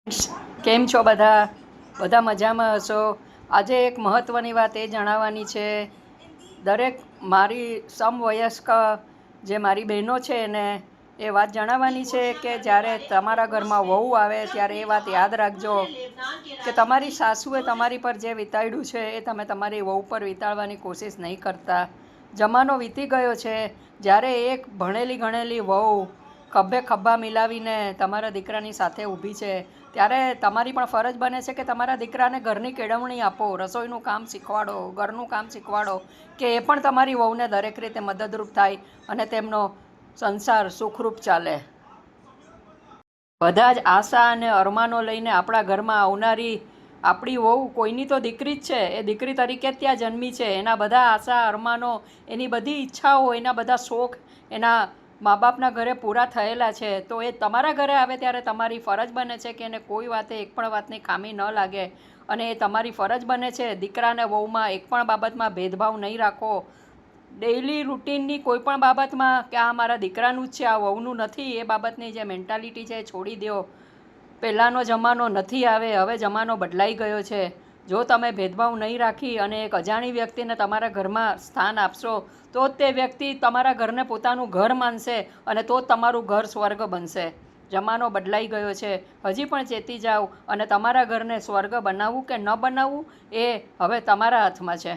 કેમ છો બધા? બધા મજામાં હશો? આજે એક મહત્ત્વની વાત એ જણાવવાની છે. દરેક મારી સમવયસ્ક જે મારી બહેનો છે ને એ વાત જણાવવાની છે કે જ્યારે તમારા ઘરમાં વહુ આવે ત્યારે એ વાત યાદ રાખજો કે તમારી સાસુએ તમારી પર જે વિતાડ્યું છે એ તમે તમારી વહુ પર વિતાડવાની કોશિશ નહીં કરતા. જમાનો વીતી ગયો છે જ્યારે એક ભણેલી ગણેલી વહુ ખભે ખભા મિલાવીને તમારા દીકરાની સાથે ઊભી છે, ત્યારે તમારી પણ ફરજ બને છે કે તમારા દીકરાને ઘરની કેળવણી આપો, રસોઈનું કામ શીખવાડો, ઘરનું કામ શીખવાડો, કે એ પણ તમારી વહુને દરેક રીતે મદદરૂપ થાય અને તેમનો સંસાર સુખરૂપ ચાલે. બધા જ આશા અને અરમાનો લઈને આપણા ઘરમાં આવનારી આપણી વહુ કોઈની તો દીકરી જ છે. એ દીકરી તરીકે જ ત્યાં જન્મી છે. એના બધા આશા અરમાનો, એની બધી ઈચ્છાઓ, એના બધા શોખ એના મા બાપના ઘરે પૂરા થયેલા છે. તો એ તમારા ઘરે આવે ત્યારે તમારી ફરજ બને છે કે એને કોઈ વાતે એક પણ વાતની ખામી ન લાગે, અને એ તમારી ફરજ બને છે દીકરાને વહુમાં એક પણ બાબતમાં ભેદભાવ નહીં રાખો. ડેઇલી રૂટીનની કોઈ પણ બાબતમાં કે આ મારા દીકરાનું જ છે, આ વહુનું નથી, એ બાબતની જે મેન્ટાલિટી છે એ છોડી દો. પહેલાંનો જમાનો નથી આવે, હવે જમાનો બદલાઈ ગયો છે. જો તમે ભેદભાવ નહીં રાખી અને એક અજાણી વ્યક્તિને તમારા ઘરમાં સ્થાન આપશો તો જ તે વ્યક્તિ તમારા ઘરને પોતાનું ઘર માનશે અને તો જ તમારું ઘર સ્વર્ગ બનશે. જમાનો બદલાઈ ગયો છે. હજી પણ ચેતી જાઓ અને તમારા ઘરને સ્વર્ગ બનાવવું કે ન બનાવવું એ હવે તમારા હાથમાં છે.